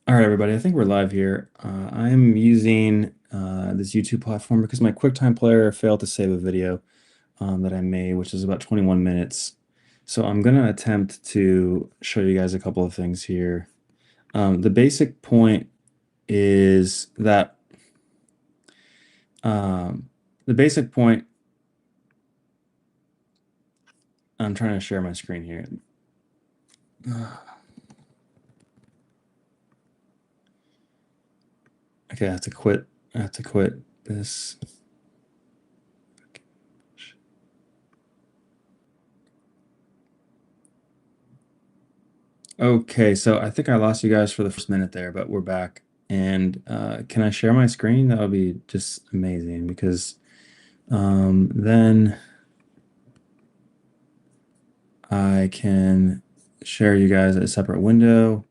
All right, everybody, I think we're live here. I'm using this YouTube platform because my QuickTime Player failed to save a video that I made, which is about 21 minutes. So I'm going to attempt to show you guys a couple of things here. The basic point is that the basic point, I'm trying to share my screen here. Okay, I have to quit. I have to quit this. Okay, so I think I lost you guys for the first minute there, but we're back. And can I share my screen? That would be just amazing because then I can share you guys a separate window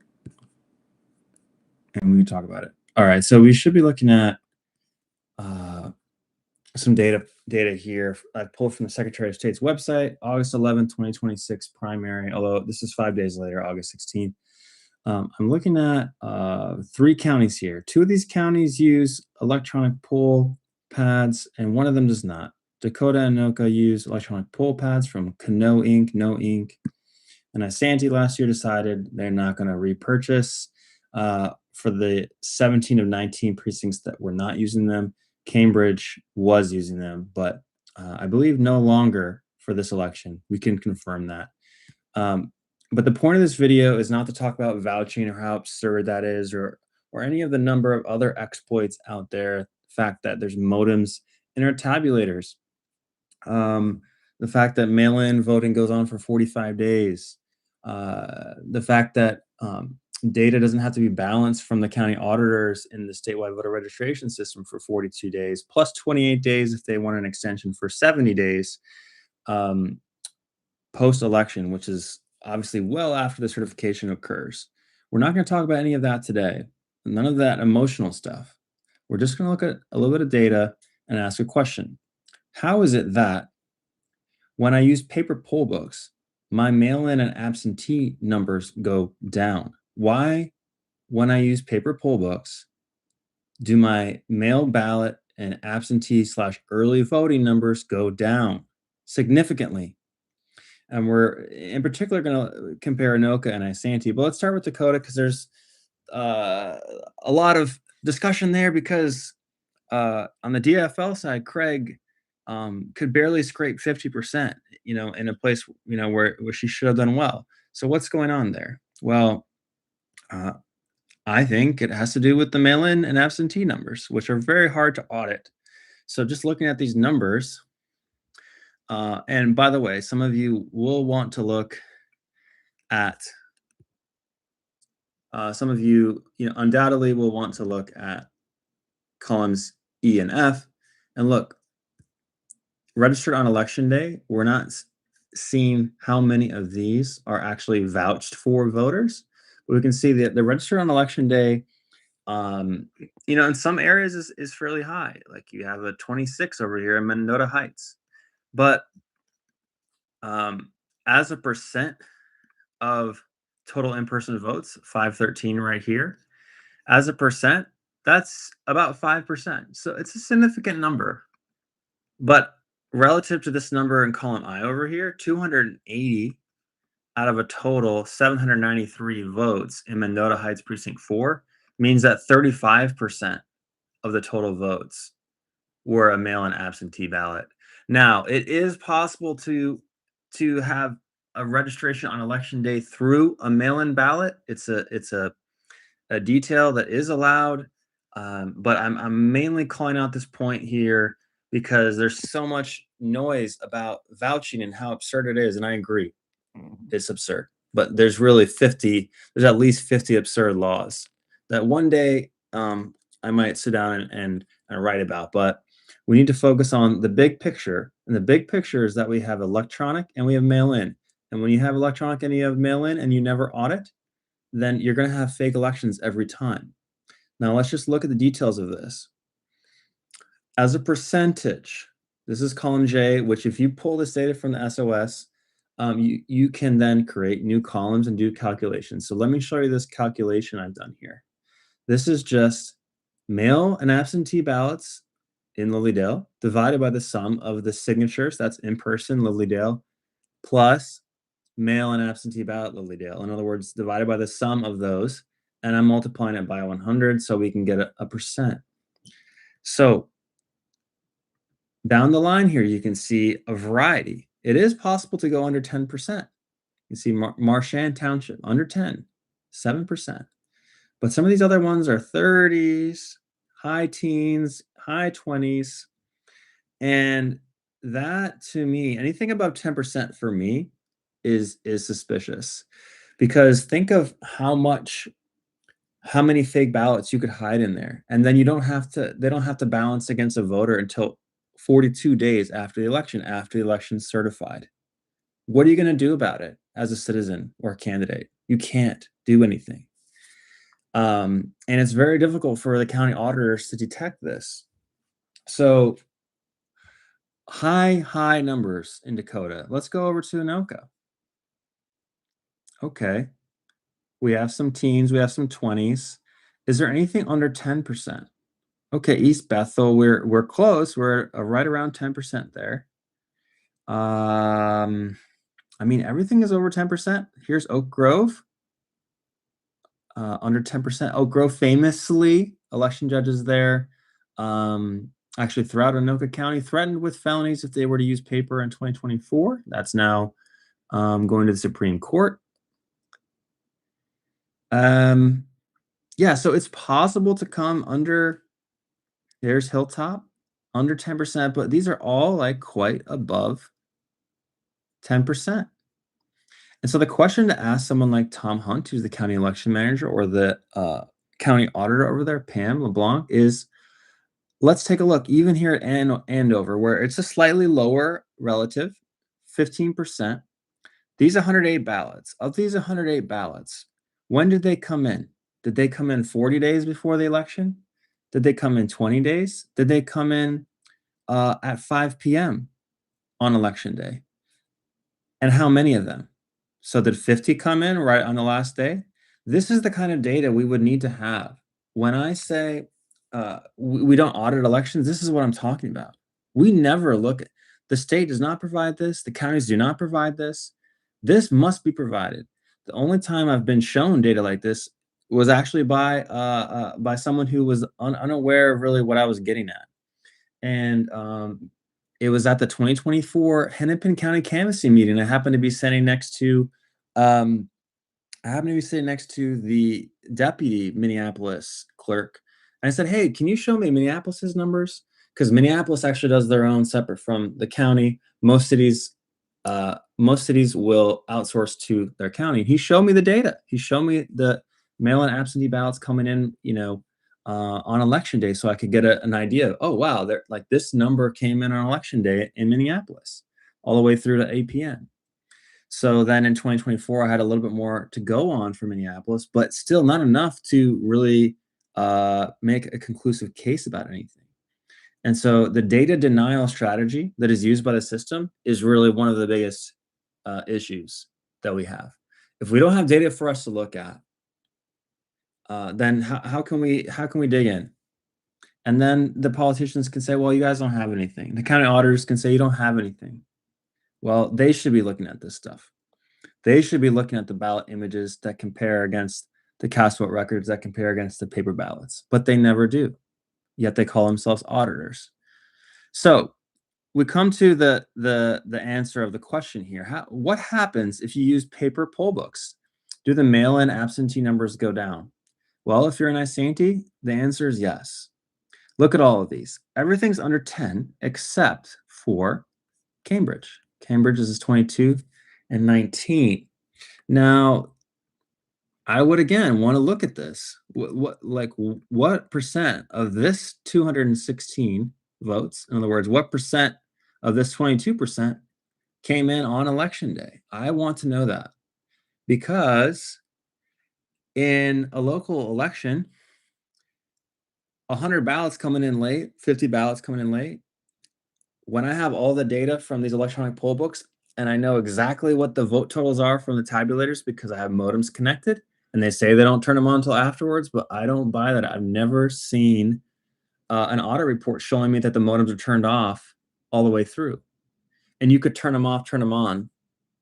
and we can talk about it. All right, so we should be looking at some data here. I pulled from the Secretary of State's website, August 11th, 2026 primary, although this is 5 days later, August 16th. I'm looking at 3 counties here. 2 of these counties use electronic poll pads, and one of them does not. Dakota and Anoka use electronic poll pads from KNOWiNK, and Isanti last year decided they're not going to repurchase for the 17 of 19 precincts that were not using them. Cambridge was using them, but I believe no longer for this election. We can confirm that. But the point of this video is not to talk about vouching or how absurd that is or any of the number of other exploits out there. The fact that there's modems in our tabulators. The fact that mail-in voting goes on for 45 days. The fact that data doesn't have to be balanced from the county auditors in the statewide voter registration system for 42 days, plus 28 days if they want an extension for 70 days post-election, which is obviously well after the certification occurs. We're not going to talk about any of that today. None of that emotional stuff. We're just going to look at a little bit of data and ask a question. How is it that when I use paper poll books, my mail-in and absentee numbers go down? Why, when I use paper poll books, do my mail ballot and absentee/early voting numbers go down significantly? And we're in particular going to compare Anoka and Isanti. But let's start with Dakota because there's a lot of discussion there because on the DFL side, Craig could barely scrape 50%, in a place, where she should have done well. So what's going on there? Well, I think it has to do with the mail-in and absentee numbers, which are very hard to audit. So just looking at these numbers, and by the way, some of you will want to look at, some of you, undoubtedly will want to look at columns E and F. And look, registered on election day, we're not seeing how many of these are actually vouched for voters. But we can see that the registered on election day, in some areas is fairly high. Like you have a 26 over here in Mendota Heights. But as a percent of total in-person votes, 513 right here. As a percent, that's about 5%. So it's a significant number. But relative to this number in column I over here, 280 out of a total 793 votes in Mendota Heights Precinct 4 means that 35% of the total votes were a mail-in absentee ballot. Now, it is possible to have a registration on election day through a mail-in ballot. It's a detail that is allowed, but I'm mainly calling out this point here because there's so much noise about vouching and how absurd it is, and I agree, it's absurd. But there's at least 50 absurd laws that one day I might sit down and write about. But we need to focus on the big picture, and the big picture is that we have electronic and we have mail-in. And when you have electronic and you have mail-in and you never audit, then you're going to have fake elections every time. Now, let's just look at the details of this. As a percentage, this is column J, which if you pull this data from the SOS, you can then create new columns and do calculations. So let me show you this calculation I've done here. This is just mail and absentee ballots in Lilydale divided by the sum of the signatures, that's in person Lilydale, plus mail and absentee ballot Lilydale. In other words, divided by the sum of those, and I'm multiplying it by 100 so we can get a percent. So down the line here, you can see a variety. It is possible to go under 10%. You see Marchand Township, under 10, 7%. But some of these other ones are 30s, high teens, high 20s. And that, to me, anything above 10% for me is suspicious. Because think of how many fake ballots you could hide in there. And then they don't have to balance against a voter until 42 days after the election's certified. What are you going to do about it as a citizen or a candidate? You can't do anything. And it's very difficult for the county auditors to detect this. So high numbers in Dakota. Let's go over to Anoka. Okay. We have some teens, we have some 20s. Is there anything under 10%? Okay, East Bethel, we're close. We're right around 10% there. I mean, everything is over 10%. Here's Oak Grove, under 10%. Oak Grove, famously, election judges there, actually throughout Anoka County, threatened with felonies if they were to use paper in 2024. That's now going to the Supreme Court. Yeah, so it's possible to come under. There's Hilltop, under 10%, but these are all like quite above 10%. And so the question to ask someone like Tom Hunt, who's the county election manager, or the county auditor over there, Pam LeBlanc, is let's take a look even here at Andover, where it's a slightly lower relative, 15%. These 108 ballots, of these 108 ballots, when did they come in? Did they come in 40 days before the election? Did they come in 20 days? Did they come in at 5 p.m. on election day? And how many of them? So did 50 come in right on the last day? This is the kind of data we would need to have. When I say we don't audit elections, this is what I'm talking about. We never look at, the state does not provide this. The counties do not provide this. This must be provided. The only time I've been shown data like this was actually by someone who was unaware of really what I was getting at. And it was at the 2024 Hennepin County canvassing meeting. I happened to be sitting next to the deputy Minneapolis clerk. And I said, hey, can you show me Minneapolis's numbers? Because Minneapolis actually does their own separate from the county. Most cities will outsource to their county. He showed me the data. He showed me the mail-in absentee ballots coming in, on election day, so I could get an idea of, oh wow, like this number came in on election day in Minneapolis, all the way through to APN. So then in 2024, I had a little bit more to go on for Minneapolis, but still not enough to really make a conclusive case about anything. And so the data denial strategy that is used by the system is really one of the biggest issues that we have. If we don't have data for us to look at, then how can we dig in? And then the politicians can say, well, you guys don't have anything. The county auditors can say, you don't have anything. Well, they should be looking at this stuff. They should be looking at the ballot images that compare against the cast vote records, that compare against the paper ballots, but they never do. Yet they call themselves auditors. So we come to the answer of the question here. What happens if you use paper poll books? Do the mail-in absentee numbers go down? Well, if you're in Isanti, the answer is yes. Look at all of these. Everything's under 10 except for Cambridge. Cambridge is 22 and 19. Now, I would again want to look at this. What percent of this 216 votes, in other words, what percent of this 22% came in on election day? I want to know that, because in a local election, 100 ballots coming in late, 50 ballots coming in late, when I have all the data from these electronic poll books and I know exactly what the vote totals are from the tabulators because I have modems connected, And they say they don't turn them on until afterwards, but I don't buy that. I've never seen an audit report showing me that the modems are turned off all the way through. And you could turn them off, turn them on,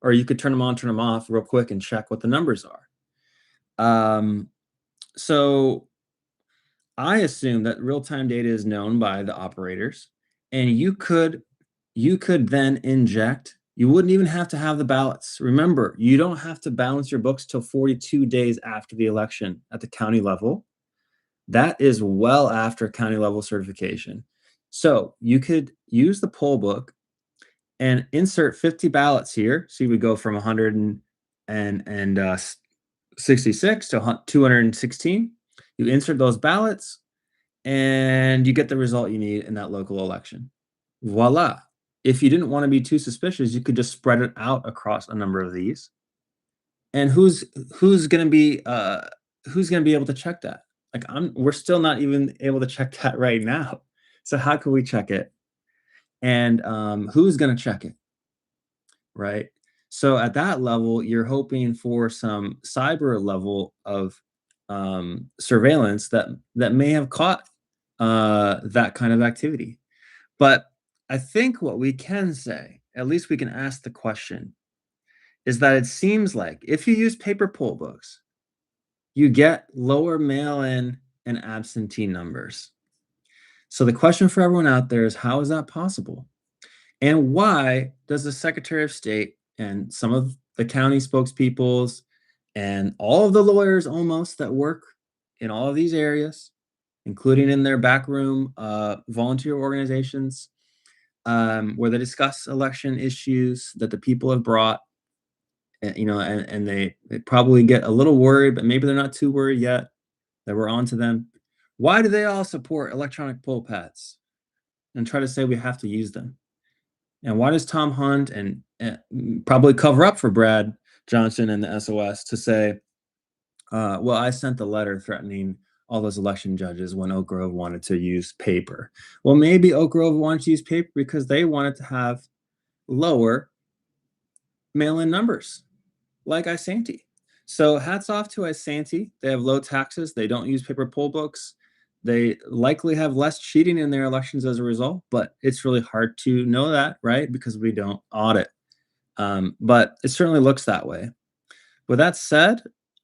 or you could turn them on, turn them off real quick and check what the numbers are. So I assume that real-time data is known by the operators, and you could then inject. You wouldn't even have to have the ballots. Remember, you don't have to balance your books till 42 days after the election at the county level. That is well after county level certification. So you could use the poll book and insert 50 ballots here. So you would go from 166 to 216. You insert those ballots and you get the result you need in that local election. Voila. If you didn't want to be too suspicious, you could just spread it out across a number of these. And who's going to be able to check that? Like we're still not even able to check that right now. So how can we check it? And who's going to check it? Right? So at that level, you're hoping for some cyber level of surveillance that may have caught that kind of activity. But I think what we can say, at least we can ask the question, is that it seems like if you use paper poll books, you get lower mail-in and absentee numbers. So the question for everyone out there is, how is that possible? And why does the Secretary of State and some of the county spokespeoples and all of the lawyers almost that work in all of these areas, including in their backroom volunteer organizations, where they discuss election issues that the people have brought, and they probably get a little worried, but maybe they're not too worried yet that we're on to them. Why do they all support electronic poll pads and try to say we have to use them? And why does Tom Hunt and probably cover up for Brad Johnson and the SOS to say, well, I sent the letter threatening all those election judges when Oak Grove wanted to use paper. Well, maybe Oak Grove wanted to use paper because they wanted to have lower mail-in numbers, like Isanti. So hats off to Isanti. They have low taxes. They don't use paper poll books. They likely have less cheating in their elections as a result, but it's really hard to know that, right? Because we don't audit. But it certainly looks that way. With that said,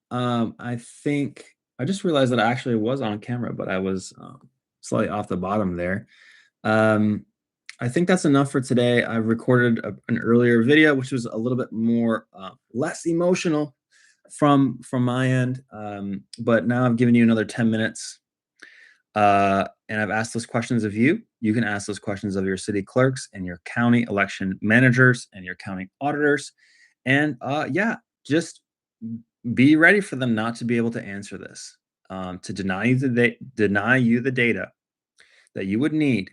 I think I just realized that I actually was on camera, but I was slightly off the bottom there. I think that's enough for today. I've recorded an earlier video, which was a little bit more less emotional from my end, but now I've given you another 10 minutes, and I've asked those questions of you. You can ask those questions of your city clerks and your county election managers and your county auditors, and yeah, just be ready for them not to be able to answer this, to deny you the data that you would need.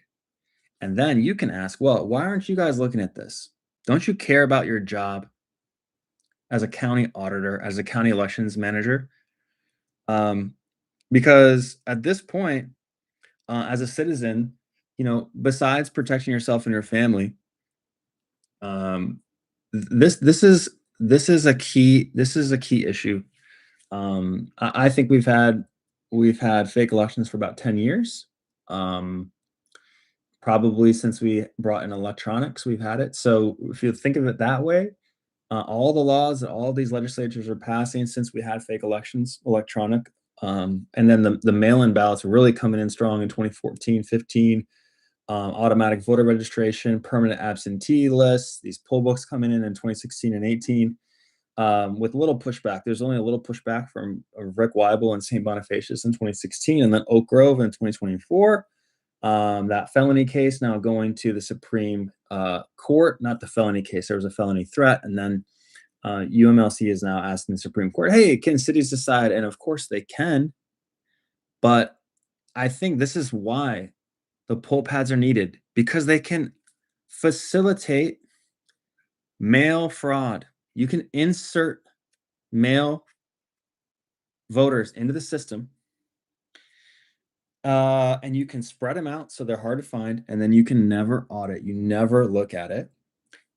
And then you can ask, well, why aren't you guys looking at this? Don't you care about your job as a county auditor, as a county elections manager? Because at this point, as a citizen, besides protecting yourself and your family, this is a key issue. I think we've had fake elections for about 10 years. Probably since we brought in electronics, we've had it. So if you think of it that way, all the laws that all these legislatures are passing since we had fake elections, electronic, and then the mail-in ballots really coming in strong in 2014, 15, automatic voter registration, permanent absentee lists, these poll books coming in 2016 and 18, with a little pushback. There's only a little pushback from Rick Weibel and St. Bonifacius in 2016, and then Oak Grove in 2024. That felony case now going to the Supreme Court, not the felony case. There was a felony threat. And then UMLC is now asking the Supreme Court, hey, can cities decide? And of course they can. But I think this is why the poll pads are needed, because they can facilitate mail fraud. You can insert mail voters into the system, and you can spread them out so they're hard to find, and then you can never audit. You never look at it,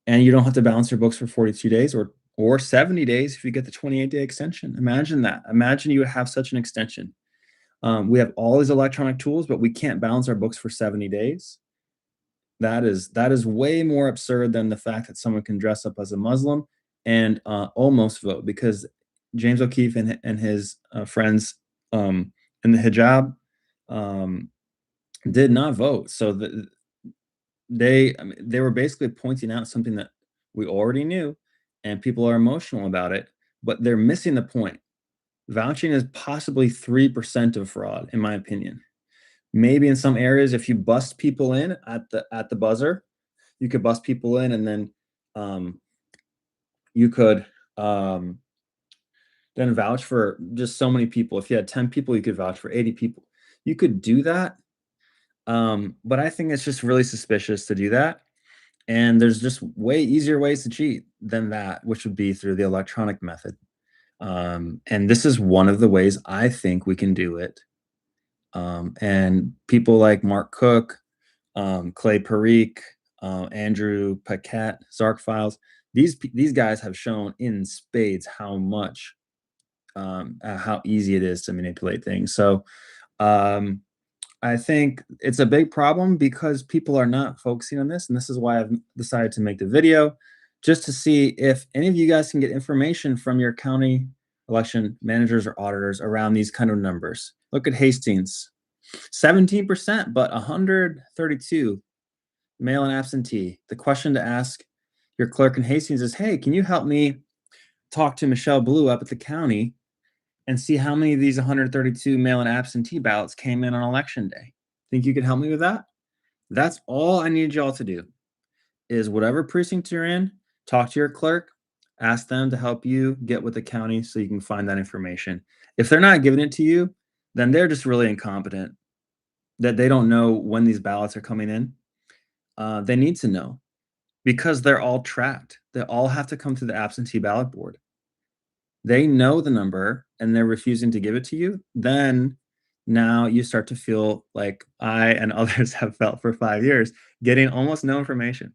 and you don't have to balance your books for 42 days or or 70 days if you get the 28-day extension. Imagine that. Imagine you would have such an extension. We have all these electronic tools, but we can't balance our books for 70 days. That is way more absurd than the fact that someone can dress up as a Muslim and almost vote, because James O'Keefe and his friends in the hijab did not vote. So they were basically pointing out something that we already knew, and people are emotional about it, but they're missing the point. Vouching is possibly 3% of fraud, in my opinion. Maybe in some areas, if you bust people in at the buzzer, you could bust people in, and then you could then vouch for just so many people. If you had 10 people, you could vouch for 80 people. You could do that, but I think it's just really suspicious to do that. And there's just way easier ways to cheat than that, which would be through the electronic method. And this is one of the ways I think we can do it. And people like Mark Cook, Clay Parikh, Andrew Paquette, Zark Files, these guys have shown in spades how much, how easy it is to manipulate things. So I think it's a big problem because people are not focusing on this, and this is why I've decided to make the video, just to see if any of you guys can get information from your county election managers or auditors around these kind of numbers. Look at Hastings, 17%, but 132 mail-in absentee. The question to ask your clerk in Hastings is, hey, can you help me talk to Michelle Blue up at the county and see how many of these 132 mail-in absentee ballots came in on election day? Think you could help me with that? That's all I need y'all to do, is whatever precinct you're in, talk to your clerk, ask them to help you get with the county so you can find that information. If they're not giving it to you, then they're just really incompetent, that they don't know when these ballots are coming in. They need to know, because they're all tracked. They all have to come to the absentee ballot board. They know the number and they're refusing to give it to you, then now you start to feel like I and others have felt for 5 years, getting almost no information.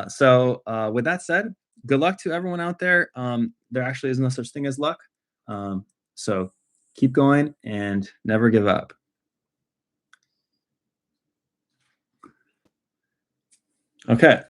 So with that said, good luck to everyone out there. There actually is no such thing as luck. So keep going and never give up. Okay.